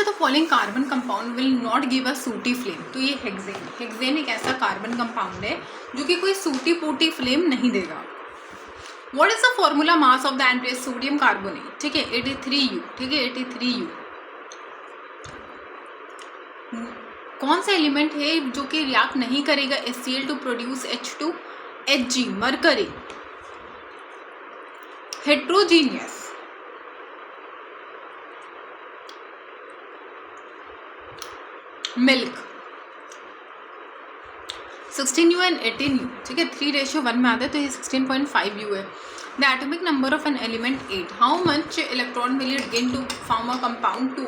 Of the following carbon compound will not give a सूटी flame? तो ये hexane, hexane एक ऐसा कार्बन कंपाउंड है जो कि कोई सूटी पोटी फ्लेम नहीं देगा। What is the formula mass of the NPS sodium carbonate? ठीक है 83U, ठीक है 83U। कौन सा एलिमेंट है जो कि रिएक्ट नहीं करेगा HCl to produce H2Hg? Mercury. Heterogeneous, milk. 16U and 18U, ठीक है 3:1 में आता है तो ये 16.5U है। The atomic number of an element 8, how much electron will it gain to form a compound 2?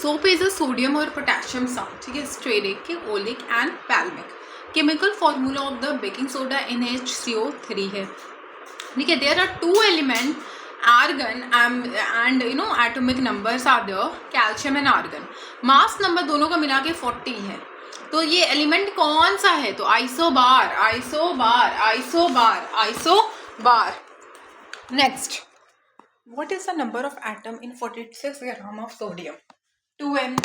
Soap is a sodium और potassium salt, ठीक है stearic, oleic and palmitic. Chemical formula of the baking soda NaHCO3 है, ठीक है। There are 2 element argon and you know atomic numbers are there, calcium and argon। Mass number दोनों का मिला के 40 है। तो ये एलिमेंट कौन सा है? तो isobar, isobar, isobar, isobar. Next, what is the number of atom in 46 gram of sodium? 2n।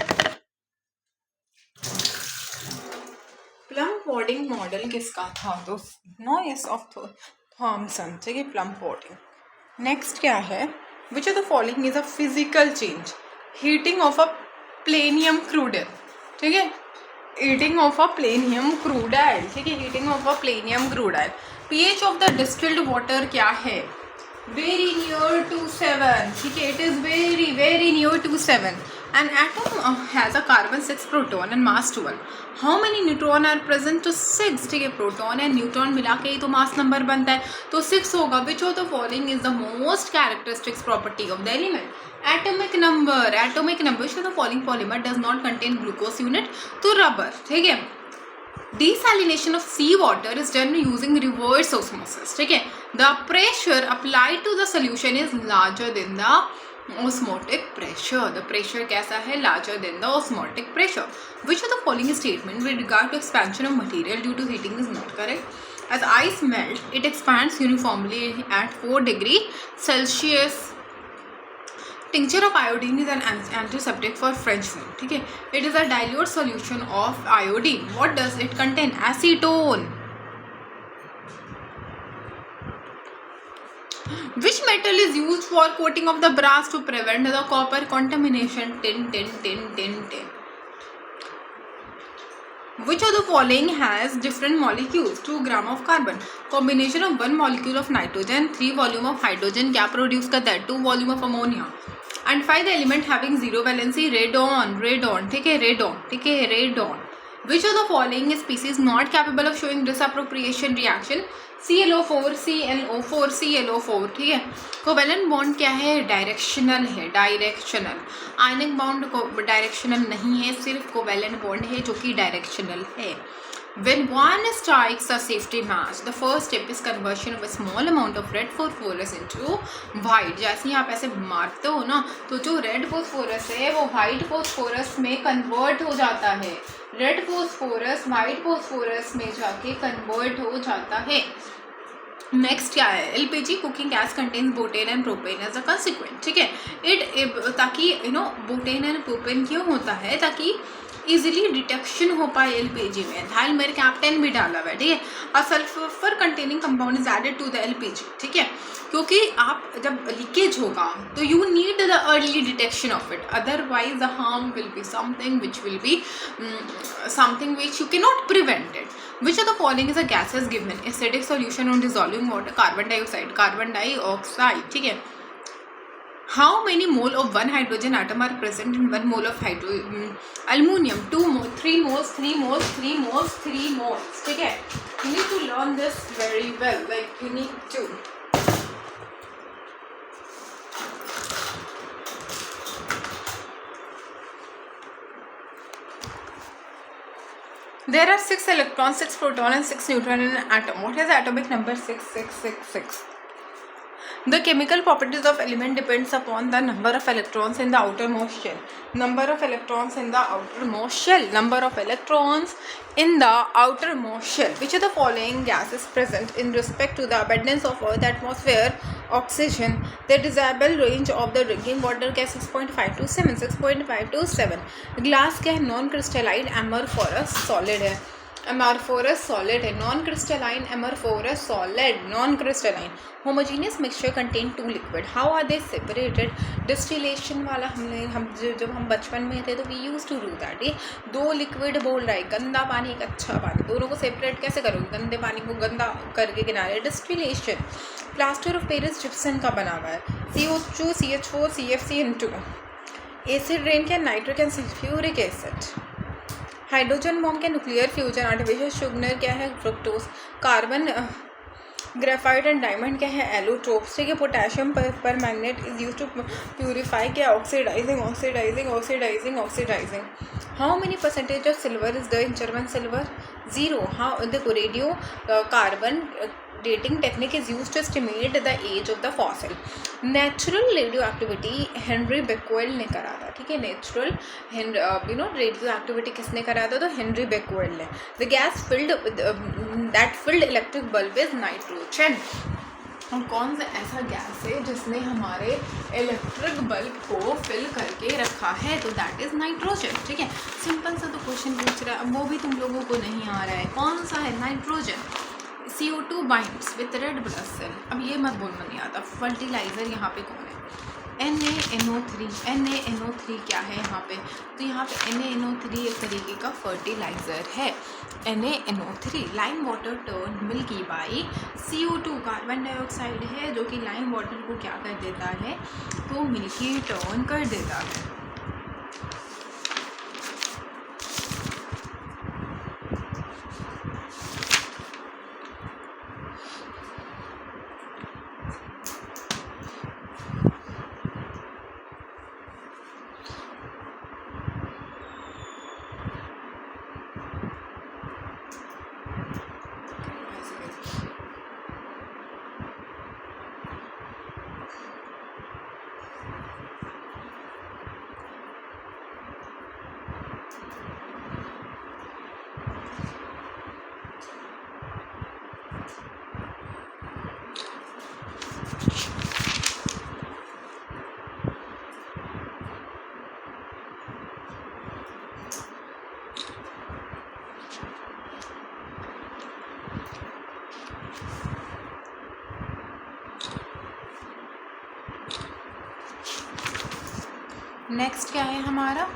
Plum pudding model किसका था दोस्तों? नो यस ऑफ थॉमसन, ठीक है प्लम पॉडिंग। नेक्स्ट क्या है? Which of the following is a physical change? Heating of a platinum crude, ठीक है heating of a platinum crude oil, ठीक है heating of a platinum crude oil. PH of the distilled water क्या है? Very near to 7, ठीक है it is very very near to 7। An atom has a carbon 6 proton and mass 12. How many neutron are present? तो 6, ठीक है proton and neutron मिला के ही तो मास नंबर बनता है तो 6 होगा। विच of the following is the most characteristics property of the element? Atomic number, atomic number. Which of the following polymer does not contain glucose unit? तो रबर, ठीक है। Desalination of sea water is done using reverse osmosis, ठीक है। The pressure applied to the solution is larger than the osmotic pressure। The pressure कैसा है? Larger than the osmotic pressure। Which of the following statement with regard to expansion of material due to heating is not correct? As ice melts, it expands uniformly at 4 degrees Celsius। Tincture of iodine is an antiseptic for French wound, ठीक है it is a dilute solution of iodine। What does it contain? Acetone। Which metal is used for coating of the brass to prevent the copper contamination? Tin। Which of the following has different molecules? 2 gram of carbon। Combination of 1 molecule of nitrogen, 3 volume of hydrogen क्या produce करता है? 2 volume of ammonia। And 5 the element having 0 valency? radon, radon, ठीक है radon, ठीक है radon। Which of the following species not capable of showing disappropriation reaction? ClO4, ClO4, ClO4, ठीक है। Covalent bond क्या है? डायरेक्शनल है, डायरेक्शनल। आयनिक बॉन्ड डायरेक्शनल नहीं है, सिर्फ कोवेलेंट बॉन्ड है जो कि डायरेक्शनल है। When one strikes a safety match, the first step is conversion of a small amount of red phosphorus into white। जैसे ही आप ऐसे मारते हो ना तो जो रेड फोस्फोरस है वो वाइट फोस्फोरस में कन्वर्ट हो जाता है। रेड फोस्फोरस वाइट फोस्फोरस में जाके कन्वर्ट हो जाता है। नेक्स्ट क्या है? LPG cooking gas contains butane and propane as a consequent, ठीक है इट ताकि बुटेन एंड प्रोपेन क्यों होता है? ताकि इजीली डिटेक्शन हो पाए एलपीजी में। थाइल मेरे कैप्टन भी डाला हुआ है, ठीक है। A sulphur containing compound is added to the LPG, ठीक है क्योंकि आप जब लीकेज होगा तो you need the early detection of it, otherwise the harm will be something which will be something which you can not prevent it. Which of the following is a gaseous given? Acidic solution on dissolving water, carbon dioxide, ठीक है। How many mole of one hydrogen atom are present in 1 mole of aluminum? 2 moles, 3 moles, 3 moles, 3 moles, 3 moles, ठीक है। You need to learn this very well, like you need to। There are 6 electrons, 6 protons and 6 neutrons in an atom. What is the atomic number? 6666। The chemical properties of element depends upon the number of electrons in the outermost shell. Number of electrons in the outermost shell. Number of electrons in the outermost shell. Which of the following gas is present in respect to the abundance of Earth atmosphere? Oxygen. The desirable range of the drinking water gas 6.5 to 7. 6.5 to 7. Glass क्या है? Non-crystalline amorphous solid है. Amorphous solid है. Non-crystalline amorphous solid. Non-crystalline. Homogeneous mixture contain two liquid. How are they separated? Distillation वाला हम जब हम बचपन में थे तो we used to do that. ये दो लिक्विड बोल रहा है, गंदा पानी एक अच्छा पानी, दोनों को सेपरेट कैसे करोगे? गंदे पानी को गंदा करके किनारे. Distillation. Plaster of Paris gypsum का बना हुआ है. CO2 CH4 CFCN2. Acid rain क्या? Nitric and sulphuric acid. Hydrogen bomb के न्यूक्लियर फ्यूजन. आर्टिफिशियल शुगर क्या है? Fructose. Carbon graphite and diamond क्या है? एलोट्रोप्स. ठीक है. Potassium permanganate is use to purify क्या? Oxidising oxidising oxidising oxidising. How many percentage of silver is the in German silver? 0. How देखो radio carbon dating technique is used to estimate the age of the fossil. Natural radioactivity Henri Becquerel ने करा था. ठीक है. Natural radio activity किसने करा था? तो हेनरी बेक्वेल ने. The gas filled that field electric bulb is nitrogen. कौन सा ऐसा गैस है जिसने हमारे इलेक्ट्रिक बल्ब को फिल करके रखा है? तो दैट इज नाइट्रोजन. ठीक है. सिंपल सा तो क्वेश्चन पूछ रहा है, अब वो भी तुम लोगों को नहीं आ रहा है. कौन सा है? Nitrogen. CO2 binds with red blood cell. अब ये मत बोलना नहीं आता. फर्टिलाइज़र यहाँ पे कौन है? NaNO3. NaNO3 क्या है यहाँ पे? तो यहाँ पे NaNO3 एक तरीके का फर्टिलाइज़र है. NaNO3. Lime water turn milky by CO2. Carbon dioxide है जो कि लाइम वाटर को क्या कर देता है? तो मिल्की टर्न कर देता है. नेक्स्ट क्या है हमारा?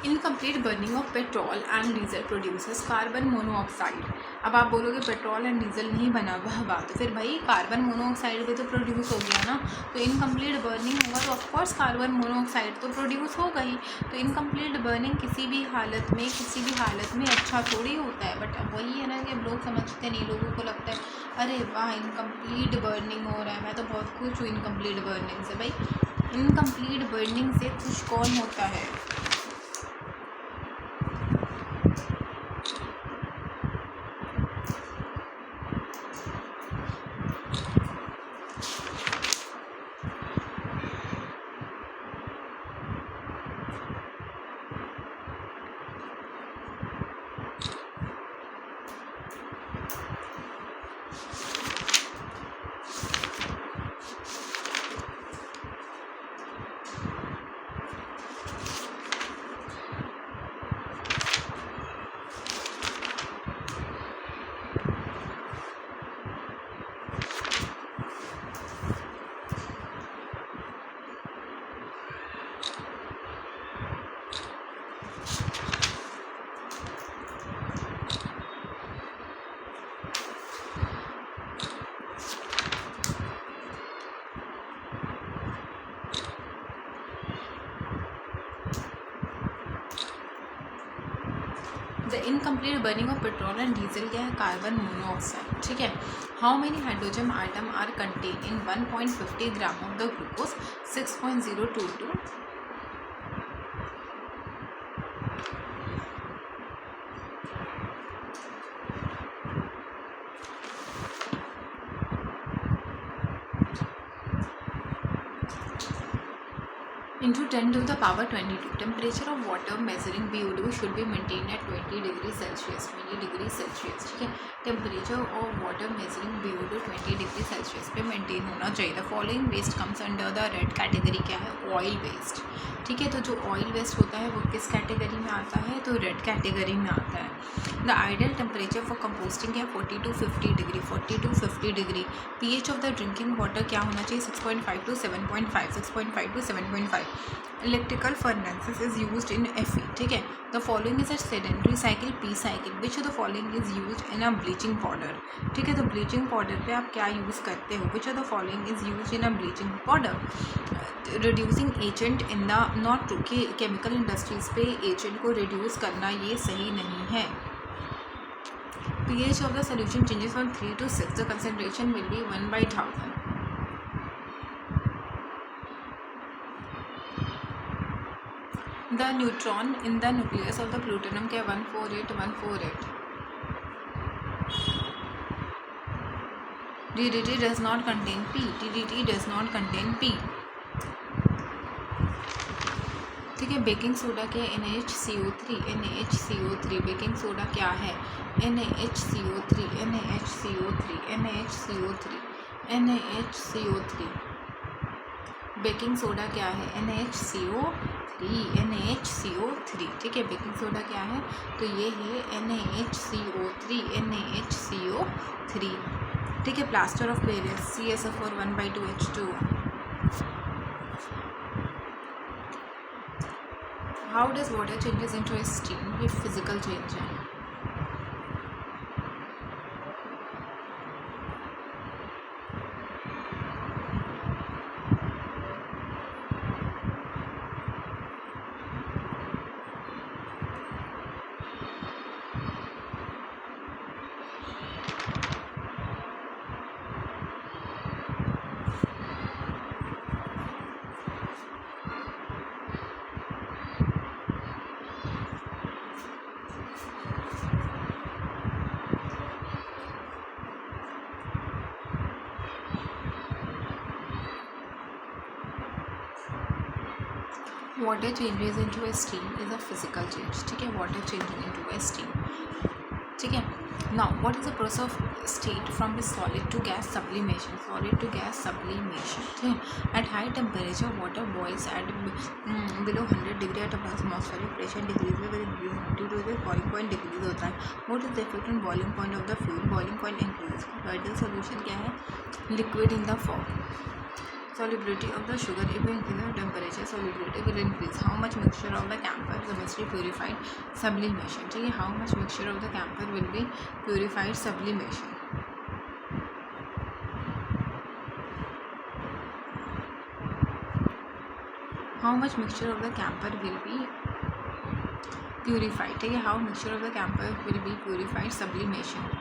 Incomplete burning of petrol and diesel produces carbon monoxide. अब आप बोलोगे पेट्रोल एंड डीजल नहीं बना हुआ हवा, तो फिर भाई कार्बन मोनोऑक्साइड भी तो प्रोड्यूस हो गया ना. तो इनकम्प्लीट बर्निंग होगा तो ऑफकोर्स कार्बन मोनोऑक्साइड तो प्रोड्यूस होगा ही. तो इनकम्प्लीट बर्निंग किसी भी हालत में अच्छा थोड़ी होता है. बट अब वही है ना कि लोग समझते नहीं. लोगों को लगता है अरे वाह इनकम्प्लीट बर्निंग हो रहा है, मैं तो बहुत खुश हूँ इनकम्प्लीट बर्निंग से. भाई इनकम्प्लीट बर्निंग से खुश कौन होता है? The incomplete burning of petrol and diesel क्या है? Carbon monoxide. ठीक है. How many hydrogen item are contain in 1.50 gram of the glucose? 6.022. into 10 to the power 22. Temperature of water measuring BOD should be maintained at 20 degrees Celsius. 20 degrees Celsius, ठीक है. Temperature of water measuring BOD 20 degrees Celsius पे maintain होना चाहिए. The following waste comes under the red category. क्या है? Oil waste. ठीक है. तो जो ऑयल वेस्ट होता है वो किस कैटेगरी में आता है? तो रेड कैटेगरी में आता है. The ideal temperature for composting है 40 to 50 degree. 40 to 50 degree. pH of the drinking water क्या होना चाहिए? 6.5 to 7.5. 6.5 to 7.5. Electrical furnaces is used in Fe. ठीक है. The following is a sedentary cycle, P cycle. Which of the following is used in a bleaching powder. ठीक है. तो bleaching powder पे आप क्या यूज़ करते हो? विच of the following is used in a bleaching powder. Reducing agent in the not true. कि chemical industries पे एजेंट को रिड्यूस करना ये सही नहीं है. pH of the solution changes from 3 to 6. The concentration will be 1/1000. The neutron in the nucleus of the plutonium क्या 148. DDT does not contain P. DDT does not contain P. ठीक है. Baking soda क्या है? NaHCO3. NaHCO3. Baking soda क्या है? NaHCO3. NaHCO3. NaHCO3. NaHCO3. Baking soda क्या है? NaHCO3. NaHCO3. ठीक है. बेकिंग सोडा क्या है? तो ये है NaHCO3. NaHCO3. ठीक है. Plaster of Paris CSO4 1/2H2O. How does water changes into steam? ये फिजिकल चेंज है. Water changes into steam is a physical change. ठीक है. Water changing into steam. ठीक है. Now what is the process of state from the solid to gas sublimation. Solid to gas sublimation. ठीक है. At high temperature water boils at below 100 degree at atmospheric pressure decrease में due to the boiling point decrease होता है. What is the effect on boiling point of the fuel. Boiling point increase. Ideal solution क्या है? Liquid in the form. Solubility of the sugar. If we increase the temperature, solubility will increase. How much mixture of the camphor will be purified? Sublimation. ठीक है. How much mixture of the camphor will be purified? Sublimation. How much mixture of the camphor will be purified? ठीक है. How mixture of the camphor will be purified? Sublimation.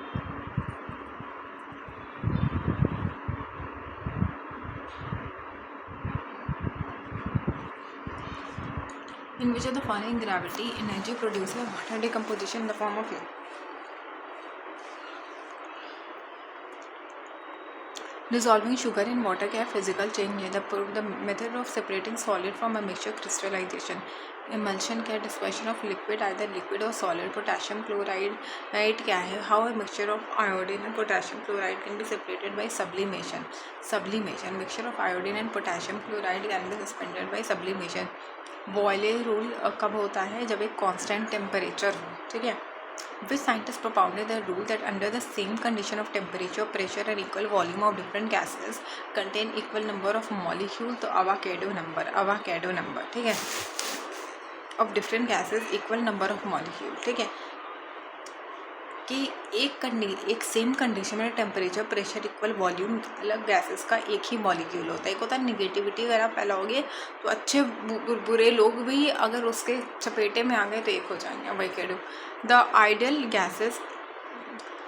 In which of the following gravity energy produces water decomposition in the form of heat? Dissolving sugar in water क्या है? Physical change है. The method of separating solid from a mixture crystallisation. Emulsion क्या है? Dispersion of liquid either liquid और solid. Potassium chloride क्या है? How a mixture of iodine and potassium chloride can be separated by sublimation. Sublimation. Mixture of iodine and potassium chloride can be suspended by sublimation. Boiling rule कब होता है? जब एक constant temperature हो. ठीक है. Which scientist propounded the rule that under the same condition of temperature, pressure and equal volume of different gases contain equal number of molecules? तो Avogadro number. ठीक है. of different gases equal number of molecule. ठीक है. कि एक same condition में temperature pressure equal volume अलग gases का एक ही मॉलिक्यूल होता है. एक होता है निगेटिविटी. अगर आप फैलाओगे तो अच्छे बुरे लोग भी अगर उसके चपेटे में आ गए तो एक हो जाएंगे. Avogadro. The ideal gases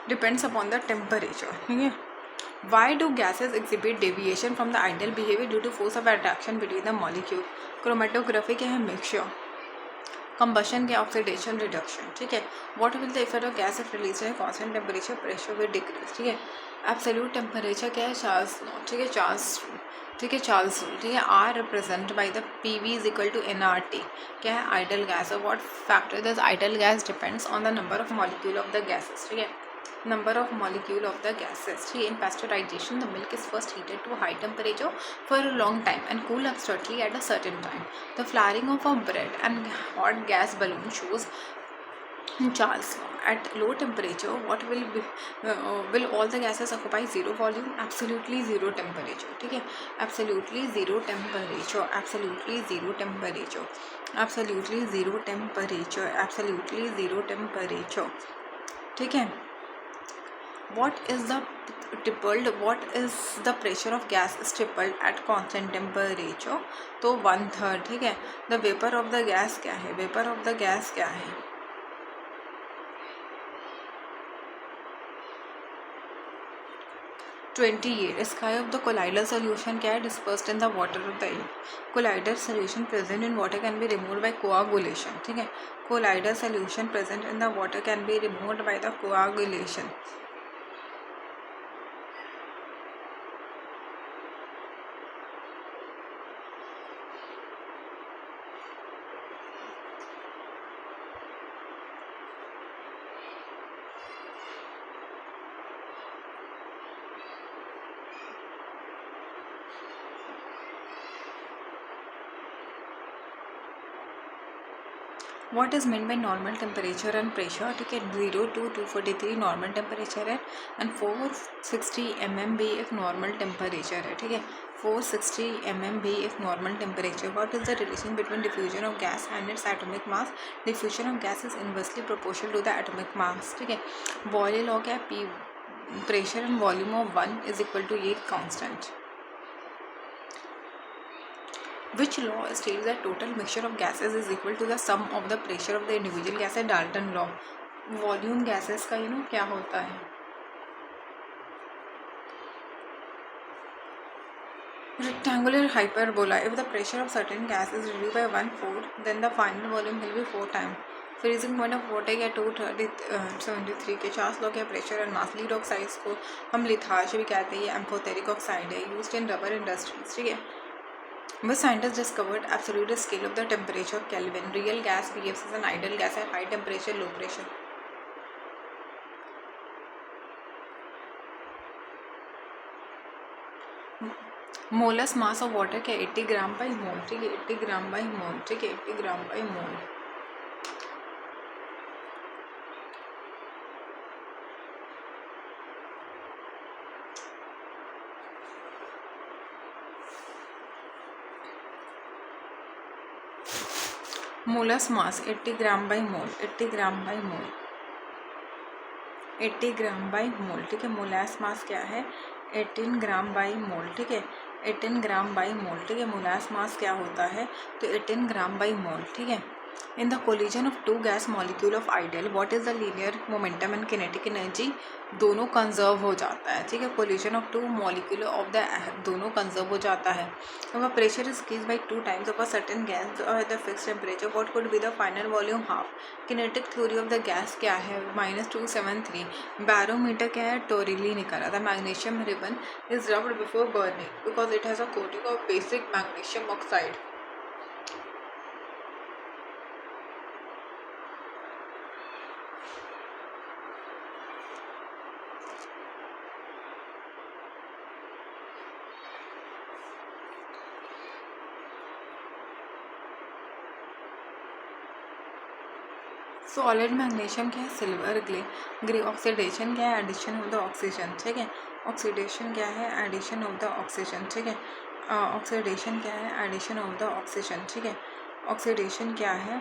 depends upon the temperature. ठीक है. Why do gases exhibit deviation from the ideal behaviour due to force of attraction between the molecule. Chromatography क्या है? मिक्सचर. कंबशन के ऑक्सीडेशन रिडक्शन. ठीक है. What will the effect of gas if release है? Constant temperature pressure will decrease. ठीक है. Absolute temperature क्या है? 400. ठीक है. ठीक है, चार्ल्स रूल, ठीक है, R represent by the P V is equal to n R T. क्या है? Ideal gas. और what factor this ideal gas depends on the number of molecule of the gases. ठीक है, number of molecule of the gases. ठीक है, in pasteurization the milk is first heated to high temperature for a long time and cool up shortly at a certain time. The flaring of a bread and hot gas balloon shows Charles law. At low temperature, what will all the gases occupy zero volume? Absolutely zero temperature. ठीक है, absolutely zero temperature, absolutely zero temperature, absolutely zero temperature, absolutely zero temperature. ठीक है, what is the pressure of gas is tripled at constant temperature? तो 1/3। ठीक है, the vapor of the gas क्या है? vapor of the gas क्या है? 28। sky of the colloidal solution क्या है? dispersed in the water of the air. colloidal solution present in water can be removed by coagulation. ठीक है, colloidal solution present in the water can be removed by the coagulation. What is meant by normal temperature and pressure? ठीक है, 0 to 243 normal temperature है and 460 mmB एक normal temperature है। ठीक है, 460 mmB एक normal temperature. What is the relation between diffusion of gas and its atomic mass? Diffusion of gas is inversely proportional to the atomic mass. ठीक है, Boyle law क्या है? P pressure and volume of 1 is equal to ये constant. Which law states that total mixture of gases is equal to the sum of the pressure of the individual gas? है Dalton law. Volume gases का क्या होता है? rectangular hyperbola. If the pressure of certain gas is reduced by 1/4, then the final volume will be 4 times. Freezing point of water या 273 के Charles law के pressure and mass lead oxides को हम लिथाश भी कहते हैं। ये एम्फोथेरिक ऑक्साइड है, यूज्ड इन रबर इंडस्ट्रीज। ठीक है, which scientists discovered absolute scale of the temperature Kelvin? Real gas behaves as an ideal gas at high temperature, low pressure. Molar mass of water क्या? 80 ग्राम बाई मोल। ठीक है, 80 gram by mole. ठीक है, 80 gram by mole. Molar mass 80 gram by mole, 80 gram by mole, 80 gram by mole. ठीक है, मोलास मास क्या है? 18 ग्राम by mole. ठीक है, 18 ग्राम बाई मोल। ठीक है, मोलास मास क्या होता है? तो 18 ग्राम बाई मोल। ठीक है, in the collision of 2 gas molecule of ideal what is the linear momentum and kinetic energy? दोनों कंजर्व हो जाता है। ठीक है, collision of 2 molecule of the दोनों कंजर्व हो जाता है। अब pressure is increase by 2 times of a certain gas the fix temperature what could be the final volume half? Kinetic theory of the gas क्या है? -273। बैरोमीटर क्या है? टोरिली निकला था। Magnesium ribbon is rubbed before burning because it has a coating of basic magnesium oxide. Solid magnesium क्या है? Silver grey oxidation क्या है? Addition of the oxygen. ठीक है, ऑक्सीडेशन क्या है? Addition of the oxygen. ठीक है, ऑक्सीडेशन क्या है? Addition of the oxygen. ठीक है, ऑक्सीडेशन क्या है?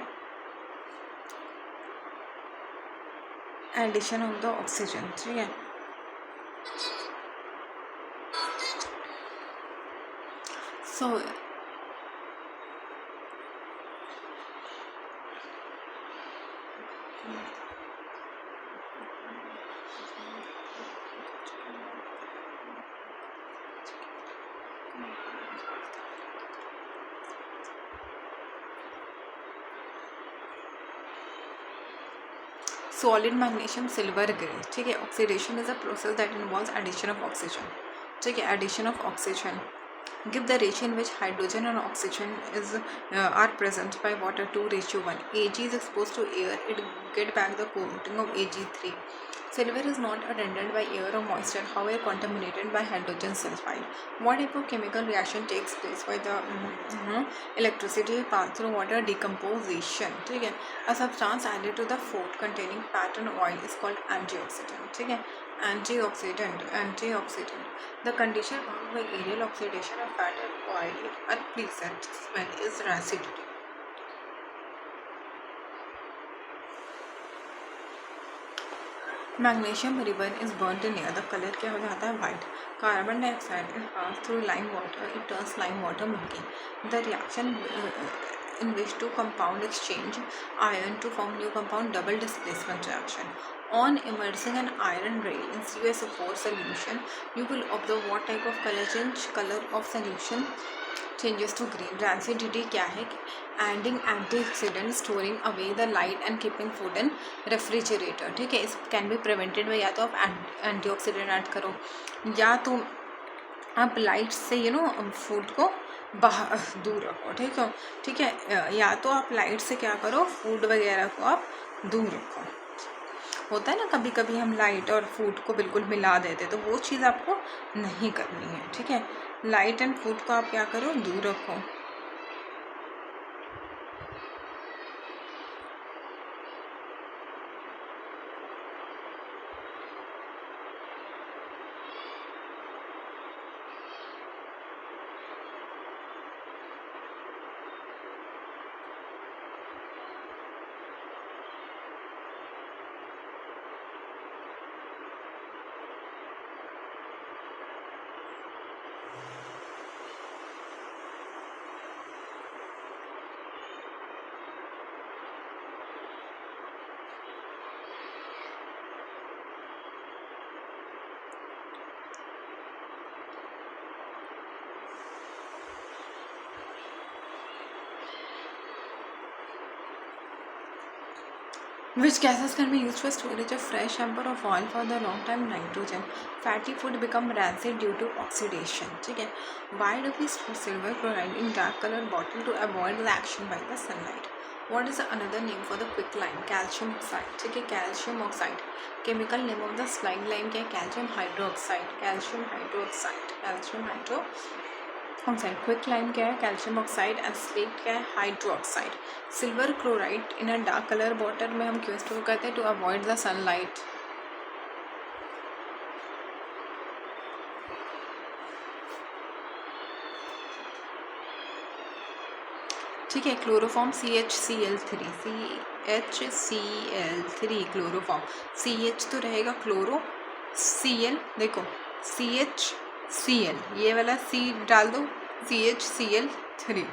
Addition of the oxygen. ठीक है, so solid magnesium silver grey. ठीक है, oxidation is a process that involves addition of oxygen. ठीक है, addition of oxygen. Give the ratio in which hydrogen and oxygen are present by water 2:1. Ag is exposed to air, it get back the coating of Ag3. Silver is not attended by air or moisture, however contaminated by hydrogen sulfide. What type of chemical reaction takes place by the electricity passed through water? Decomposition. ठीक है. A substance added to the food containing fat and oil is called antioxidant. ठीक है. Antioxidant. The condition marked by aerial oxidation of fat and oil in unpleasant smell is rancidity. Magnesium ribbon is burnt in air. The color क्या हो जाता है? White. Carbon dioxide is passed through lime water. It turns lime water milky. The reaction in which two compounds exchange iron to form new compound, double displacement reaction. On immersing an iron rail in CuSO4 solution, you will observe what type of color change. Color of solution changes to green. Rancidity क्या है? Adding antioxidant, storing away the light and keeping food in refrigerator. ठीक है. इस can be prevented by या तो आप antioxidant add करो या तो आप लाइट से फूड को बाहर दूर रखो. ठीक है. या तो आप लाइट से क्या करो, फूड वगैरह को आप दूर रखो. होता है ना कभी कभी हम लाइट और फूड को बिल्कुल मिला देते, तो वो चीज़ आपको नहीं करनी है. ठीक है. लाइट एंड फूड को आप क्या करो, दूर रखो. Which gases can be used for storage of fresh amber of oil for the long time? Nitrogen. Fatty food become rancid due to oxidation. ठीक है. Why do we store silver chloride in dark color bottle to avoid the action by the sunlight? What is another name for the quicklime? Calcium oxide. ठीक है. Calcium oxide. Chemical name of the slime lime क्या है? Calcium hydroxide. Calcium hydroxide. Calcium hydroxide. Quick lime क्या है? Calcium oxide. And slate क्या है? Hydroxide. Silver chloride in a dark colour water में हम क्यों स्टोर करते हैं? To avoid the sunlight. ठीक है. Chloroform CHCl3. CHCl3 chloroform. CH तो रहेगा क्लोरो, Cl देखो CHCl, ये वाला C डाल दो, CHCl3.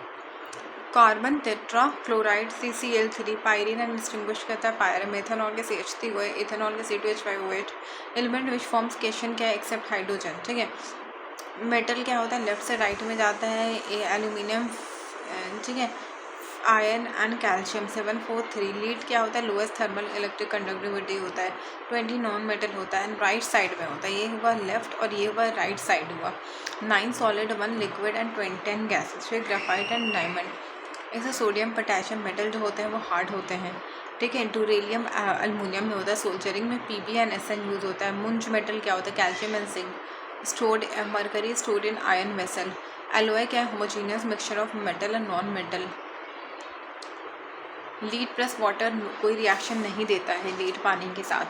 Carbon tetra chloride CCl3. Pyrene and distinguish करता है पायरम. मेथनॉल के CH3 हुए, इथेनॉल के C2H5OH. Element which forms cation क्या है? Except hydrogen. ठीक है. मेटल क्या होता है? लेफ्ट से राइट में जाता है. एल्यूमिनियम. ठीक है. Iron and calcium 743. लीड क्या होता है? लोएस्ट थर्मल इलेक्ट्रिक कंडक्टिविटी होता है. 20 नॉन मेटल होता है. राइट साइड में होता है. ये हुआ लेफ्ट और ये हुआ राइट साइड हुआ. 9 सॉलिड 1 लिक्विड एंड 10 गैसेस. फिर ग्राफाइट एंड डायमंड. ऐसे सोडियम पोटेशियम मेटल जो होते हैं वो हार्ड होते हैं. ठीक है. डूरेलियम अल्मोनियम में होता है. सोल्जरिंग में Pb एंड Sn यूज होता है. मुंज मेटल क्या होता है? Calcium and zinc. Stored mercury stored in iron vessel. Alloy क्या है? Homogeneous mixture of metal and non metal. Lead plus water कोई रिएक्शन नहीं देता है लीड पानी के साथ.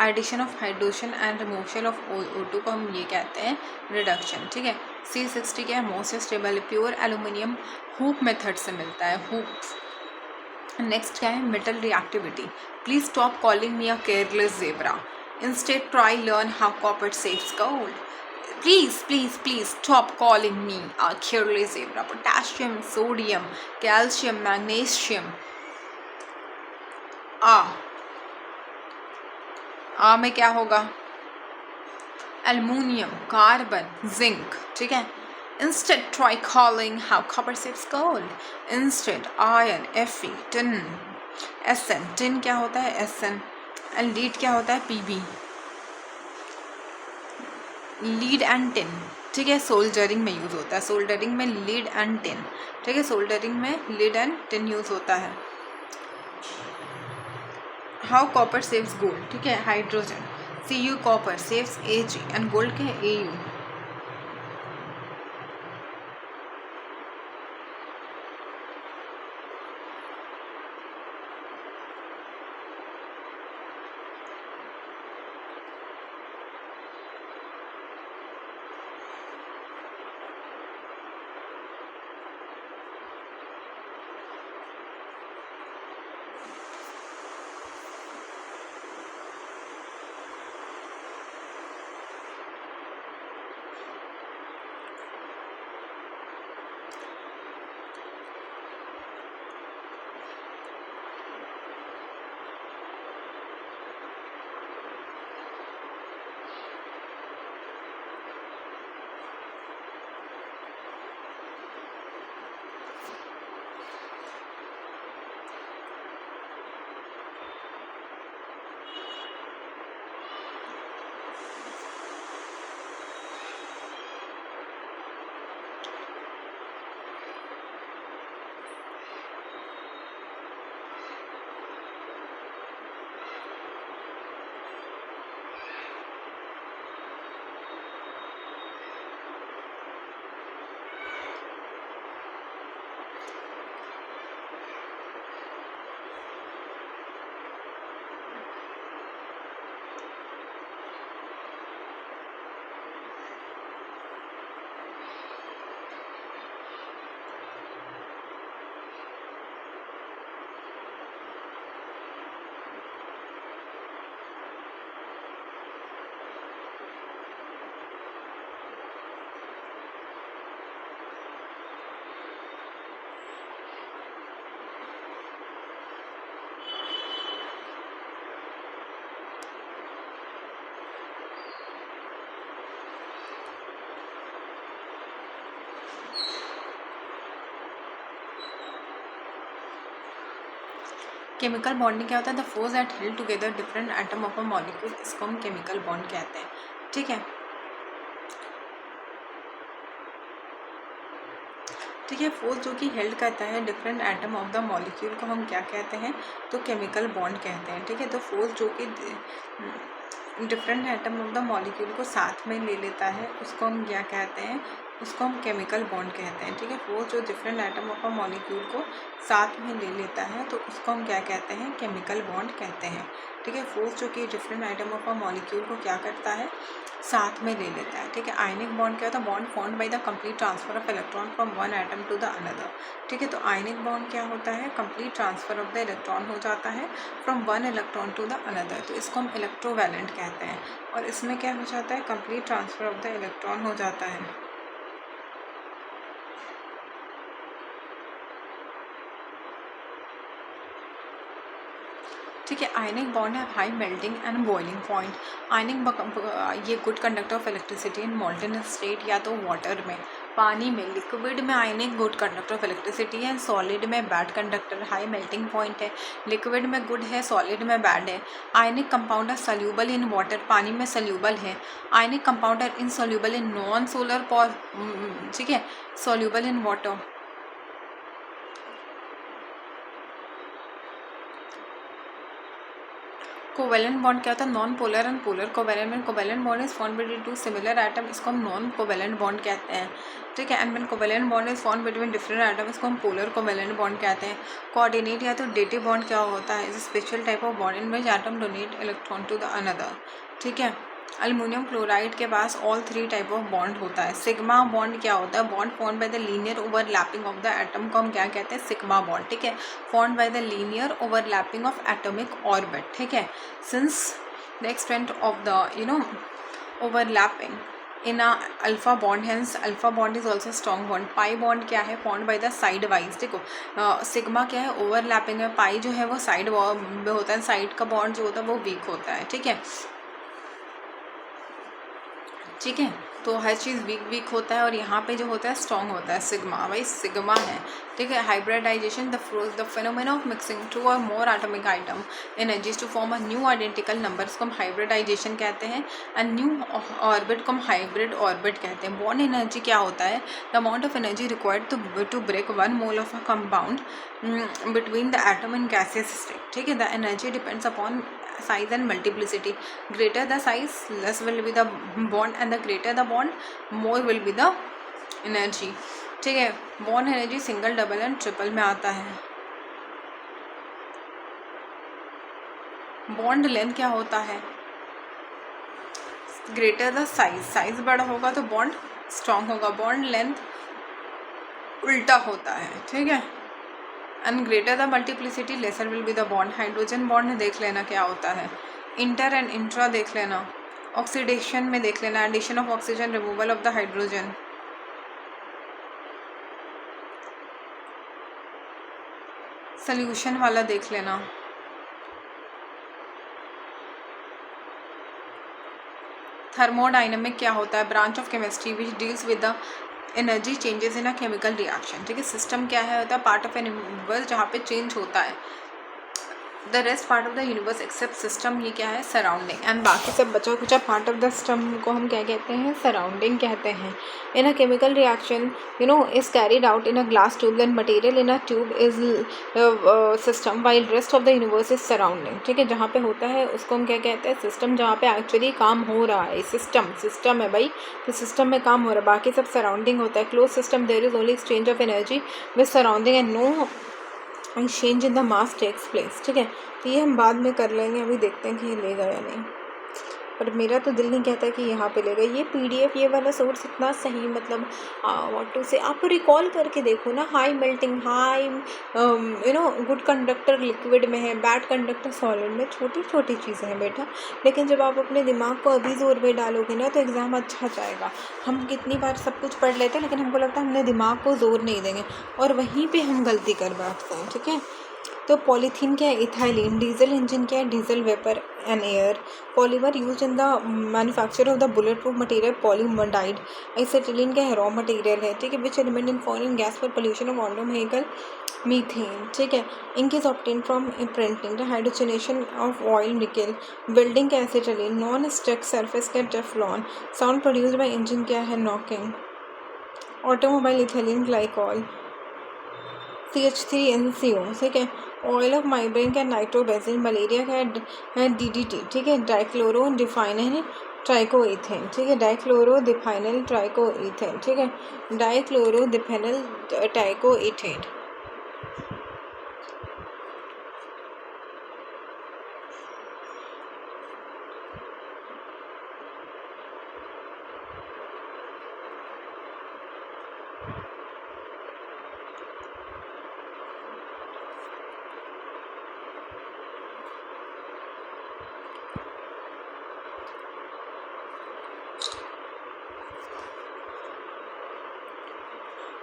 Addition of hydrogen and removal of O2 को हम ये कहते हैं रिडक्शन. ठीक है. C60 क्या है? Most stable. Pure aluminium hoop method से मिलता है. हूप. नेक्स्ट क्या है? Metal reactivity. Please stop calling me a careless zebra. Instead try learn how copper saves gold. Please stop calling me a careless zebra. Potassium, sodium, calcium, magnesium. आ में क्या होगा? Aluminium, carbon, zinc. ठीक है. Instead try calling how copper saves gold. Instead iron, Fe, tin, Sn. tin क्या होता है? Sn. Lead क्या होता है? Pb. Lead and tin. ठीक है, सोल्डरिंग में यूज़ होता है, सोल्डरिंग में लीड एंड टिन, ठीक है, सोल्डरिंग में लीड एंड टिन यूज़ होता है। हाउ कॉपर सेव्स गोल्ड, ठीक है, hydrogen Cu copper saves Ag and gold के Au। केमिकल बॉन्डिंग क्या होता है? The force that held together different atom of a molecule, इसको हम केमिकल बॉन्ड कहते हैं, ठीक है, ठीक है। फोर्स जो कि हेल्ड करता है different atom of the molecule को हम क्या कहते हैं? तो केमिकल बॉन्ड कहते हैं, ठीक है। तो फोर्स जो कि different atom of the molecule को साथ में ले लेता है उसको हम क्या कहते हैं? उसको हम केमिकल बॉन्ड कहते हैं, ठीक है। फोर्स जो different atom of a molecule को साथ में ले लेता है तो उसको हम क्या कहते हैं? केमिकल बॉन्ड कहते हैं, ठीक है। फोर्स जो कि different item of a molecule को क्या करता है? साथ में ले लेता है, ठीक है। आयनिक बॉन्ड क्या होता है? Bond formed by the complete transfer of electron from one atom to the another, ठीक है। तो आयनिक बॉन्ड क्या होता है? Complete transfer of the electron हो जाता है from one electron to the another, तो इसको हम इलेक्ट्रोवैलेंट कहते हैं। और इसमें क्या हो जाता है? Complete transfer of the electron हो जाता है, ठीक है। आयनिक बॉन्ड है high melting and boiling point. Ionic ये good conductor of electricity in molten state या तो वाटर में, पानी में, लिक्विड में ionic good conductor of electricity है, सॉलिड में bad conductor, high melting point है, लिक्विड में गुड है, सॉलिड में बैड है। आयनिक कंपाउंड है सल्यूबल इन वाटर, पानी में सल्यूबल है। आयनिक कंपाउंड है इनसॉल्यूबल इन नॉन सोलर ठीक है, soluble in water. Covalent bond क्या होता है? Non polar and polar. Covalent bond is formed between two similar atom, इसको हम नॉन कोवेलेंट बॉन्ड कहते हैं, ठीक है। And when covalent bond is formed between different atom, इसको हम पोलर कोवेलेंट बॉन्ड कहते हैं। कोऑर्डिनेट या तो डेटिव बॉन्ड क्या होता है? Is special type of bond in which atom donate electron to the another, ठीक है। अल्युमिनियम क्लोराइड के पास all three type of bond होता है। सिग्मा बॉन्ड क्या होता है? Bond formed by the linear overlapping of the atom को हम क्या कहते हैं? सिग्मा बॉन्ड, ठीक है। Formed by the linear overlapping of atomic orbit, ठीक है। Since the extent of the overlapping in a alpha bond, hence alpha bond is also strong bond. pi bond क्या है? formed by the side wise, देखो sigma क्या है? Overlapping है, पाई जो है वो साइड में होता है, साइड का बॉन्ड जो होता है वो वीक होता है, ठीक है, ठीक है। तो हर चीज़ वीक वीक होता है और यहाँ पे जो होता है स्ट्रॉन्ग होता है, सिग्मा, भाई सिग्मा है, ठीक है। Hybridisation the phenomena of mixing two or more atomic item energies to form a new identical numbers को हम हाइब्रिडाइजेशन कहते हैं, एंड न्यू ऑर्बिट को हम हाइब्रिड ऑर्बिट कहते हैं। बॉन्ड एनर्जी क्या होता है? The amount of energy required to break 1 mole of a compound between the atom and gaseous state, ठीक है। The energy depends upon size and multiplicity. Greater the size, less will be the bond, and the greater the bond, more will be the energy, ठीक है। Bond energy single, double and triple में आता है। Bond length क्या होता है? Greater the size, size बड़ा होगा तो बॉन्ड स्ट्रॉन्ग होगा, बॉन्ड लेंथ उल्टा होता है, ठीक है। And greater the multiplicity, laser will be the bond. Hydrogen bond देख लेना क्या होता है, इंटर एंड इंट्रा देख लेना। ऑक्सीडेशन में देख लेना, addition of oxygen, removal of the hydrogen. Solution वाला देख लेना। थर्मोडाइनमिक क्या होता है? Branch of chemistry which deals with the energy changes in a chemical reaction, ठीक है। सिस्टम क्या है? होता है पार्ट ऑफ एन यूनिवर्स जहाँ पे चेंज होता है। The rest part of the universe except system, ये क्या है? सराउंडिंग। एंड बाकी सब बचा कुचा पार्ट ऑफ द सिस्टम को हम क्या कहते हैं? सराउंडिंग कहते हैं। In a chemical reaction is carried out in a glass tube, then material in a tube is system, while rest of the universe is surrounding, ठीक है। जहाँ पे होता है उसको हम क्या कहते हैं? सिस्टम। जहाँ पे एक्चुअली काम हो रहा है, सिस्टम है भाई, तो सिस्टम में काम हो रहा है, बाकी सब सराउंडिंग होता है। Close system there is only exchange of energy with surrounding and no exchange in the mass takes place, ठीक है। तो ये हम बाद में कर लेंगे, अभी देखते हैं कि ये लेगा या नहीं, पर मेरा तो दिल नहीं कहता कि यहाँ पे लेगा। ये पीडीएफ ये वाला सोर्स इतना सही, मतलब व्हाट टू से, आप रिकॉल करके देखो ना। High melting, high good conductor liquid में है, बैड कंडक्टर सॉलिड में, छोटी छोटी चीज़ें हैं बेटा। लेकिन जब आप अपने दिमाग को अभी जोर में डालोगे ना तो एग्ज़ाम अच्छा जाएगा। हम कितनी बार सब कुछ पढ़ लेते हैं लेकिन हमको लगता है हमने दिमाग को जोर नहीं देंगे, और वहीं पर हम गलती कर बैठते हैं, ठीक है। तो पॉलीथीन क्या है? इथाइलिन। डीजल इंजन क्या है? Diesel vapour and air. Polymer use in the manufacture of the bullet proof material polyamide. Acetylene क्या है? रॉ मटेरियल है, ठीक है, which element in foreign gas for pollution of automobile methane, ठीक है। Ink is obtain from printing. Hydrogenation of oil nickel. Welding क्या? Acetylene. Non stick surface क्या? Teflon. Sound produced by engine क्या है? Knocking. Automobile ethylene glycol. CH3NCO, ठीक है। Oil of migraine क्या? Nitrobenzene. Malaria क्या है? DDT, ठीक है। डाइक्लोरो डिफाइनल ट्राइकोइथेन, ठीक है। डाइक्लोरो डिफाइनल ट्राइकोइथेन, ठीक है। Dichloro diphenyl trichloroethane.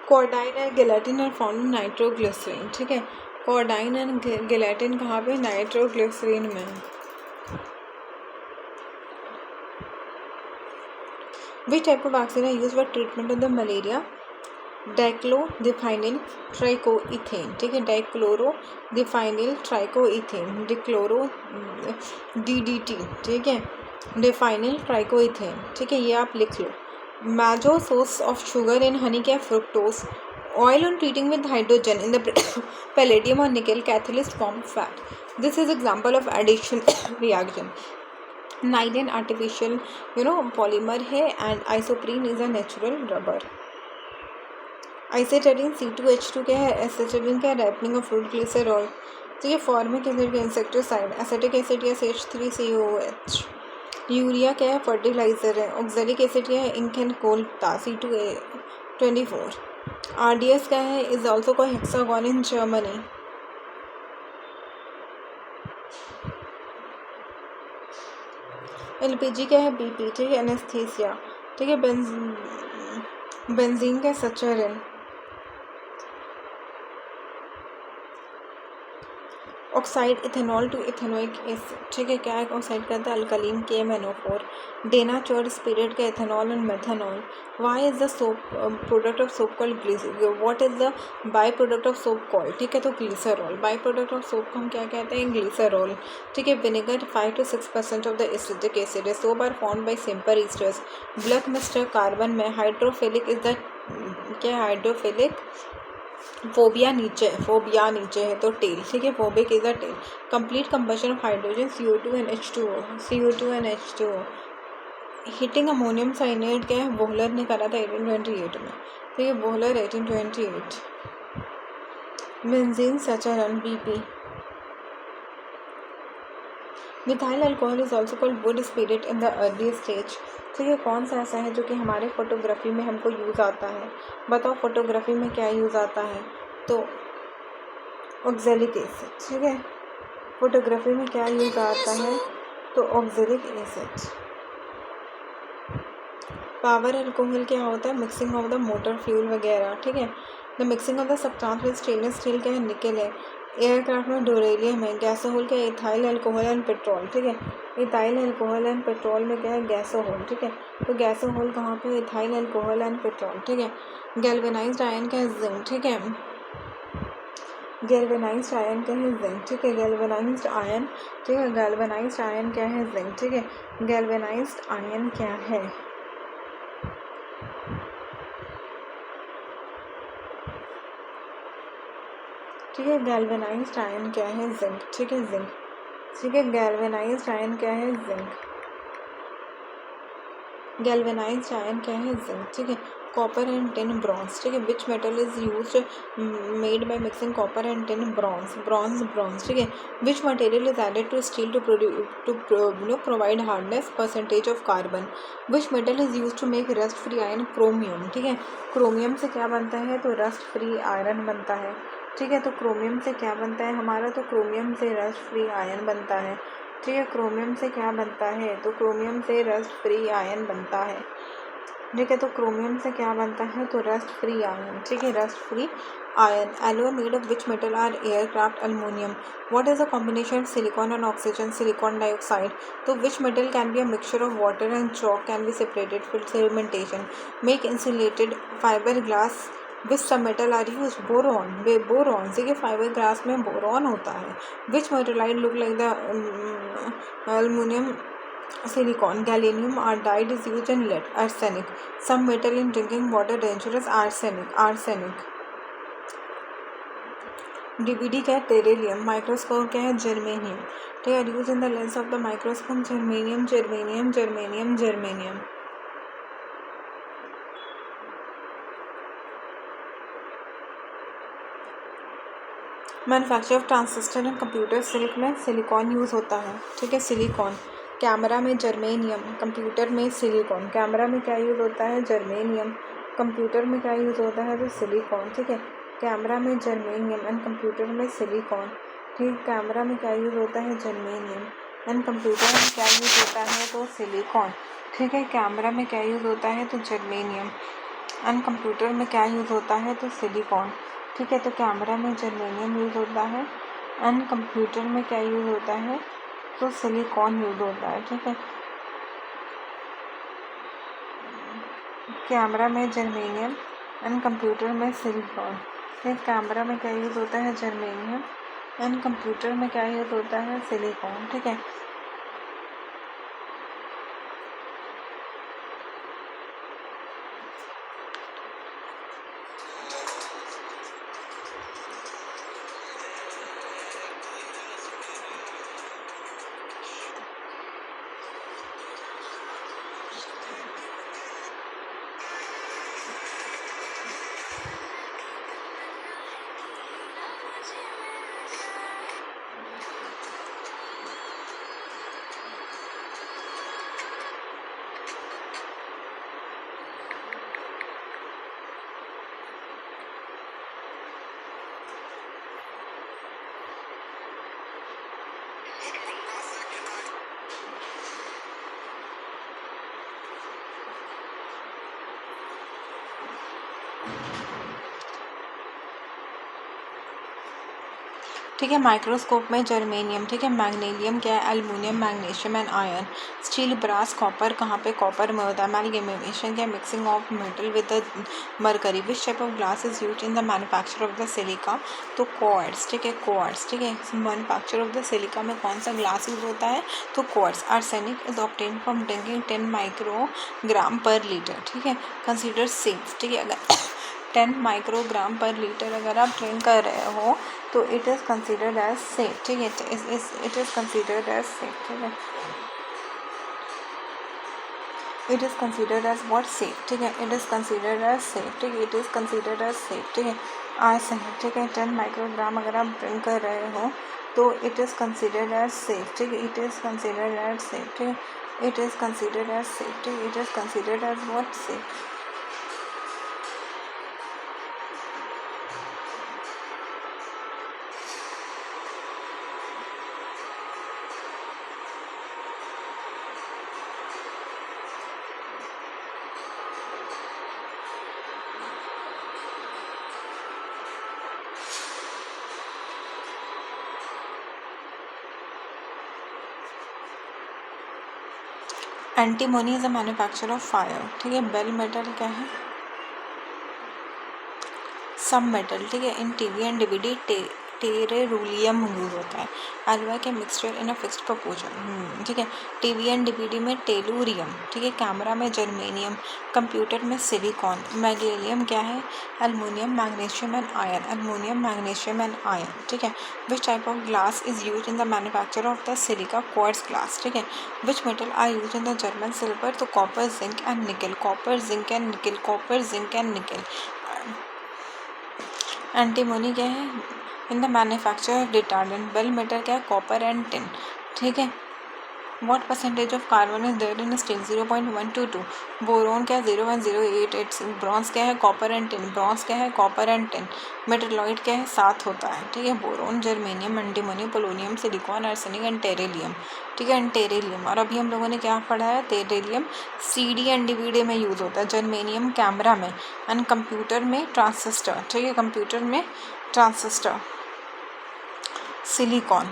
कोडाइन and gelatin are found in nitroglycerine, ठीक है। कोडाइन एंड गेलेटिन कहाँ पे? नाइट्रोग्लिसरीन में। Which type of vaccine are used for treatment of the malaria? Dichlorodiphenyl trichloroethane, ठीक है। डाइक्लोरोडिफाइनिल ट्राइकोइथेन, डिक्लोरो DDT, ठीक है। डिफाइनिल ट्राइकोइथेन, ठीक है, ये आप लिख लो। Major source of sugar in honey क्या? Fructose. Oil on treating with hydrogen in the palladium और nickel catalyst form fat. This is example of addition reaction. Nylon artificial polymer है, and isoprene is a natural rubber. Acetylene C2H2 क्या है? एसेटाडीन क्या है? Ripening of fruit glycerol, ठीक है। Formic acid का insecticide. Acetic acid या CH3COOH। यूरिया क्या है? फर्टिलाइजर है। ऑक्जेलिक एसिड क्या है? Ink and coal C2A24। RDS क्या है? Is also called hexagon in Germany. LPG क्या है? BP, ठीक है। एनेस्थीसिया, ठीक है। बेंजीन क्या? Saccharin. Oxide ethanol to ethanoic acid, ठीक है, क्या ऑक्साइड कहता है अल्कलीन KMnO4, डेनाचोर स्पिरिट का ethanol and methanol. Why is the soap product of soap called glycerol, what is the by product of soap called, ठीक है, तो glycerol. By product of soap को हम क्या कहते हैं, ग्लीसरॉल, ठीक है। Vinegar 5 to 6% of the acidic acid है। Soap are formed by simple esters. Black mister carbon में हाइड्रोफिलिक इज द, क्या है हाइड्रोफिलिक, फोबिया नीचे है तो टेल, ठीक है, phobic is a tail. Complete combustion of hydrogen CO2 and H2O। Heating ammonium cyanate क्या है, बोहलर ने करा था 1828 में, ठीक है, Wohler 1828। Benzene saccharin BP। Methyl alcohol is also called wood spirit in the early stage, ठीक है। कौन सा ऐसा है जो कि हमारे फोटोग्राफी में हमको यूज़ आता है, बताओ फोटोग्राफी में क्या यूज़ आता है, तो ऑक्जेलिक एसिड, ठीक है। फोटोग्राफी में क्या यूज़ आता है, तो ऑक्जेलिक एसिड। पावर अल्कोहल क्या होता है, mixing of the motor fuel वगैरह, ठीक है। The mixing of the substance with stainless steel क्या है, निकल है। एयरक्राफ्ट में डोरेलियम है। गैसोहोल क्या है, इथाइल अल्कोहल एंड पेट्रोल, ठीक है। इथाइल अल्कोहल एंड पेट्रोल में क्या है, गैसोहोल, ठीक है। तो गैसोहोल कहाँ पे, इथाइल अल्कोहल एंड पेट्रोल, ठीक है। गैल्वेनाइज्ड आयन क्या है, जिंक, ठीक है। गैल्वेनाइज्ड आयन क्या है, जिंक, ठीक है। गैल्वेनाइज्ड आयन, ठीक है, गैल्वेनाइज्ड आयन क्या है, जिंक, ठीक है। गैल्वेनाइज्ड आयन क्या है, ठीक है। गैल्वेनाइज्ड आयन क्या है, जिंक, ठीक है, जिंक, ठीक है। गैल्वेनाइज्ड आयन क्या है, जिंक। गैल्वेनाइज्ड आयन क्या है, जिंक, ठीक है। कॉपर एंड टिन ब्रॉन्ज, ठीक है। Which metal is used made by mixing copper and tin, bronze, ठीक है। Which material is added to steel to provide hardness, percentage of carbon. Which metal is use to make rust free iron, chromium, ठीक है। Chromium से क्या बनता है, तो rust free iron बनता है, ठीक है। तो क्रोमियम से क्या बनता है हमारा, तो क्रोमियम से रस्ट फ्री आयरन बनता है, ठीक है। क्रोमियम से क्या बनता है, तो क्रोमियम से रस्ट फ्री आयरन बनता है, ठीक है। तो क्रोमियम से क्या बनता है, तो रस्ट फ्री आयरन, ठीक है, rust free iron. Alloy made of which metal are aircraft, aluminium. What is the combination of silicon and oxygen, silicon dioxide. तो which metal can be a mixture of water and chalk can be separated for sedimentation, make insulated fibre glass which sub metal are use, boron, boron, ठीक है, fibre glass में boron होता है। Which metalloid look like the aluminium, silicon, gallium are dyed is used in lead, arsenic, some metal in drinking water dangerous, arsenic। DVD क्या है, टेरेलियम। Microscope क्या है, germanium, ठीक है। Use in the lens of the microscope, germanium. Manufacture of transistor and computer, silk में silicon use होता है, ठीक है, सिलिकॉन। कैमरा में जर्मेनियम, कंप्यूटर में सिलिकॉन। कैमरा में क्या यूज़ होता है, जर्मेनियम। कंप्यूटर में क्या यूज़ होता है, तो सिलिकॉन, ठीक है। कैमरा में जर्मेनियम एंड कंप्यूटर में सिलिकॉन, ठीक। कैमरा में क्या यूज़ होता है, जर्मेनियम एंड कंप्यूटर में क्या यूज़ होता है, तो सिलिकॉन, ठीक है। कैमरा में क्या यूज़ होता है, तो जर्मेनियम एंड कंप्यूटर में क्या यूज़ होता है, तो सिलिकॉन, ठीक है। तो कैमरा में जर्मेनियम यूज़ होता है एंड कंप्यूटर में क्या यूज़ होता है, तो सिलिकॉन यूज़ होता है, ठीक है। कैमरा में जर्मेनियम एंड कंप्यूटर में सिलिकॉन, ठीक। कैमरा में क्या यूज़ होता है, जर्मेनियम एंड कंप्यूटर में क्या यूज़ होता है, सिलिकॉन, ठीक है। ठीक है। माइक्रोस्कोप में जर्मेनियम, ठीक है। मैग्नीशियम क्या है, aluminium, magnesium and iron. Steel, brass, copper, कहाँ पे कॉपर में होता है। एमैल्गेमेशन क्या, mixing of metal with the mercury. Which type of glass is use in the manufacture of the silica, तो क्वार्ट्ज, ठीक है, क्वार्ट्ज, ठीक है। मैन्युफैक्चर ऑफ द सिलिका में कौन सा ग्लास यूज होता है, तो quartz. Arsenic is obtain from drinking 10 microgram पर लीटर, ठीक है। कंसीडर सेफ, ठीक है। अगर 10 माइक्रोग्राम पर लीटर अगर आप ड्रिंक कर रहे हो तो it is considered as safe, ठीक है। It is considered as safe, ठीक है। It is considered as what, safe, ठीक है। It is considered as safe, ठीक है। It is considered as safe, ठीक है। आज सही, ठीक है। 10 माइक्रोग्राम अगर आप ड्रिंक कर रहे हो तो it is considered as safe, ठीक है। It is considered as safe, ठीक है। It is considered as safe, ठीक है। It is considered as what, safe. Antimony is a manufacture of fire, ठीक है। बेल मेटल क्या है, सब मेटल, ठीक है। In TV and DVD tellurium use होता है। एलॉय के mixture in a fixed proportion, ठीक है। टीवी एंड डीवीडी में टेलुरियम, ठीक है। कैमरा में जर्मेनियम, कंप्यूटर में सिलिकॉन। मैग्नीशियम क्या है, aluminium, magnesium and iron. Aluminium, magnesium and iron, ठीक है। Which type of glass is use in the manufacture of the silica, quartz glass, ठीक है। Which metal are use in the German silver, तो copper, zinc and nickel. Copper, zinc and nickel, copper, zinc and nickel. Antimony क्या है, in the manufacture retardant. Bell metal क्या है, copper and tin, ठीक है। What percentage of carbon is there in steel, 0.122। Boron क्या है, 0.0886। Bronze क्या है, कॉपर एंड टिन। ब्रॉन्ज क्या है, कॉपर एंड टिन। मेटलॉइड क्या है, 7 होता है, ठीक है। Boron, germanium, antimony, polonium, silicon, arsenic and tellurium, ठीक है। एंड टेरेलियम, और अभी हम लोगों ने क्या पढ़ा है, टेरेलियम सीडी एंड डीवीडी में यूज होता है। जर्मेनियम कैमरा में, एंड कंप्यूटर में ट्रांसिस्टर, ठीक है। कंप्यूटर में transistor. Silicon,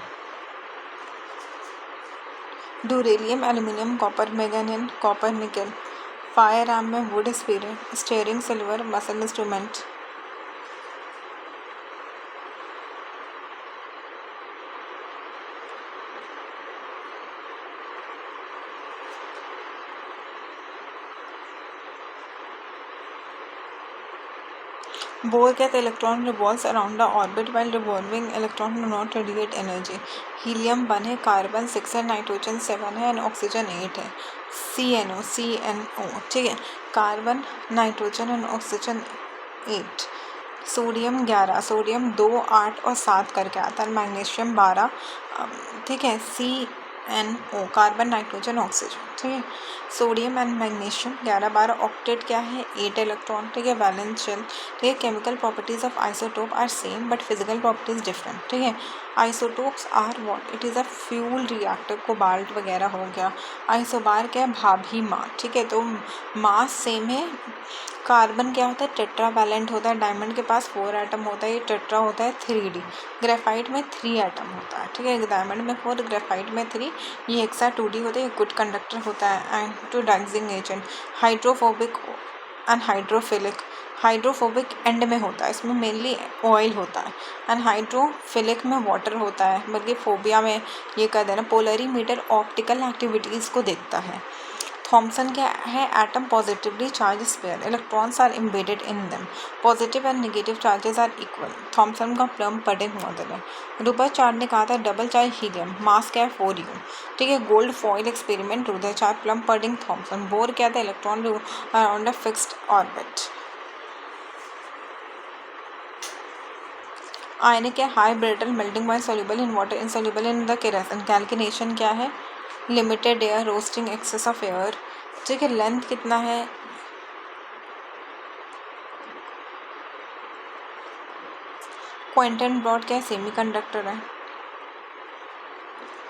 duralumin, aluminium, copper, manganese, copper, nickel. Fire arm में wood, spirit, steering, silver, musical instrument. Bohr क्या था, electron revolves around the orbit while revolving electron do not radiate energy. Helium 1 है, carbon 6 है, nitrogen 7 है and oxygen 8 है। CNO, ठीक है। Carbon, nitrogen and oxygen 8। Sodium 11, sodium 2, 8 और 7 करके आता है। मैग्नीशियम 12, ठीक है। CNO, कार्बन, नाइट्रोजन, ऑक्सीजन, ठीक है। Sodium and magnesium 11, 12। ऑक्टेट क्या है, 8 इलेक्ट्रॉन, ठीक है। वैलेंस शेल, ठीक है। Chemical properties of isotope are same but physical properties different, ठीक है। Isotopes are what, it is a fuel reactor, cobalt वगैरह हो गया। आइसोबार क्या है, भाभी मास, ठीक है। तो मास सेम है। कार्बन क्या होता है, टेट्रावैलेंट होता है। डायमंड के पास 4 एटम होता है, ये टेट्रा होता है 3D। ग्रेफाइट में 3 एटम होता है, ठीक है। डायमंड में 4, ग्रेफाइट में 3। ये हेक्सा 2D होता है, ये गुड कंडक्टर होता है। And two dyeing agent, hydrophobic and hydrophilic. Hydrophobic end में होता है, इसमें मेनली ऑयल होता है। एंड हाइड्रोफिलिक में वाटर होता है, बल्कि फोबिया में ये कर देना। पोलरीमीटर ऑप्टिकल एक्टिविटीज़ को देखता है। थॉमसन क्या है, atom positively charge sphere, electrons are embedded in them, positive and negative charges are equal. Thomson का प्लम पडिंग मॉडल है। रुबर चार्ट ने कहा था डबल चार्ज हीलियम, मास क्या है 4U, ठीक है। Gold foil experiment, Rutherford, plum pudding, Thomson. Bohr क्या था, electron around a fixed orbit. Ionic क्या, high brittle, melting point, soluble in water, insoluble in the kerosene. Calcination क्या है, limited air, roasting, excess of air, ठीक है। Length कितना है, quantum dot क्या है, सेमीकंडक्टर है।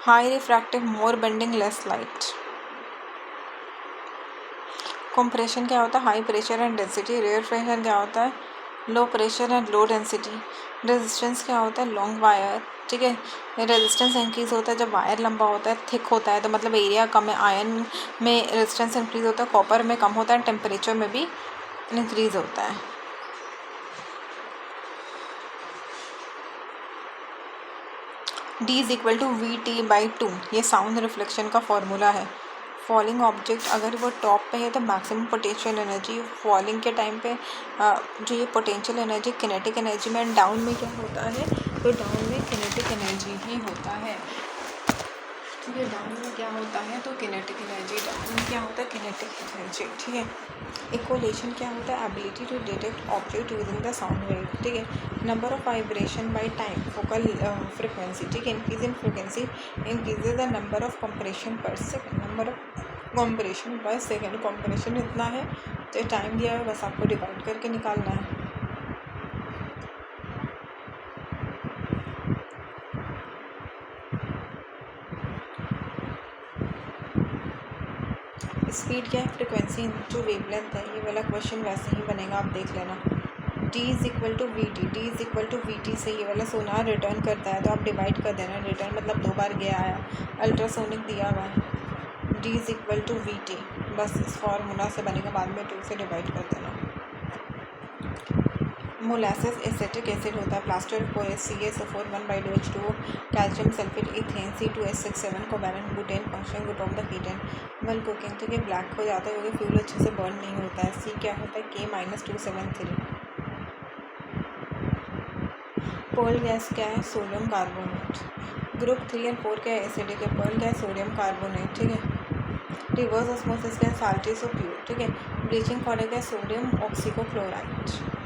High refractive, more bending, less light. Compression क्या होता है, high pressure and density. Rare pressure क्या होता है, low pressure and low density. Resistance क्या होता है, लॉन्ग वायर, ठीक है। रेजिस्टेंस इंक्रीज होता है जब वायर लंबा होता है, थिक होता है, तो मतलब एरिया कम है। आयरन में रेजिस्टेंस इंक्रीज होता है, कॉपर में कम होता है, टेम्परेचर में भी इंक्रीज होता है। D is equal to VT/2, ये साउंड रिफ्लेक्शन का फॉर्मूला है। फॉलिंग ऑब्जेक्ट अगर वो टॉप पे है तो मैक्सिमम पोटेंशियल एनर्जी फॉलिंग के टाइम पे जो ये पोटेंशियल एनर्जी किनेटिक एनर्जी में, डाउन में क्या होता है, तो डाउन में किनेटिक एनर्जी ही होता है, ठीक है। डाउन में क्या होता है, तो किनेटिक एनर्जी, डाउन में क्या होता है, किनेटिक एनर्जी, ठीक है। इक्वलेशन क्या होता है, ability to detect object using the sound wave, ठीक है। Number of vibration by time, focal frequency, ठीक है। Increase in frequency increases the number of compression per second, number of compression per second. Compression इतना है तो time दिया है, बस आपको डिवाइड करके निकालना है। स्पीड क्या है, फ्रिक्वेंसी जो वेवलेंथ है, ये वाला क्वेश्चन वैसे ही बनेगा, आप देख लेना। D is equal to VT, D is equal to VT से ये वाला सोनार रिटर्न करता है तो आप डिवाइड कर देना। रिटर्न मतलब 2 बार गया आया, अल्ट्रासोनिक दिया हुआ है। D is equal to VT, बस इस फॉर्मूला से बनेगा, बाद में 2 से डिवाइड कर देना। मोलासेस एसिटिक एसिड होता है, plaster CaSO4 1/2H2O, calcium sulphate, ethane C2H67, covalent butane, function group of the heated well cooking, तो ये ब्लैक हो जाता है क्योंकि फ्यूल अच्छे से बर्न नहीं होता है। C क्या होता है, K-273। पर्ल गैस क्या है, सोडियम कार्बोनेट। ग्रुप 3 और 4 क्या है, एसिडिक है। पर्ल क्या है, सोडियम कार्बोनेट, ठीक है। रिवर्स ऑस्मोसिस क्या है, साल्टेस और प्योर, ठीक है। ब्लीचिंग पाउडर क्या है, सोडियम ऑक्सीक्लोराइड।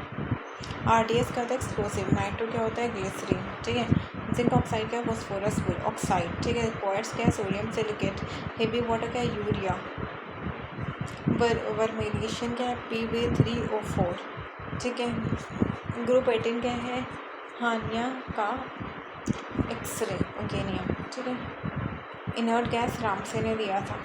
RDS क्या होता है, एक्सप्लोसिव। नाइट्रो क्या होता है, ग्लिसरीन, ठीक है। जिंक ऑक्साइड क्या है, फॉस्फोरस ऑक्साइड, ठीक है। क्वार्ट्ज क्या है, सोडियम सिलिकेट। हेवी वाटर क्या है, यूरिया। वर्मिलिएशन क्या है, Pb3O4, ठीक है। ग्रुप 18 क्या है, हानिया का एक्सरे ओकेनियम, ठीक है। इनर्ट गैस रामसे ने दिया था।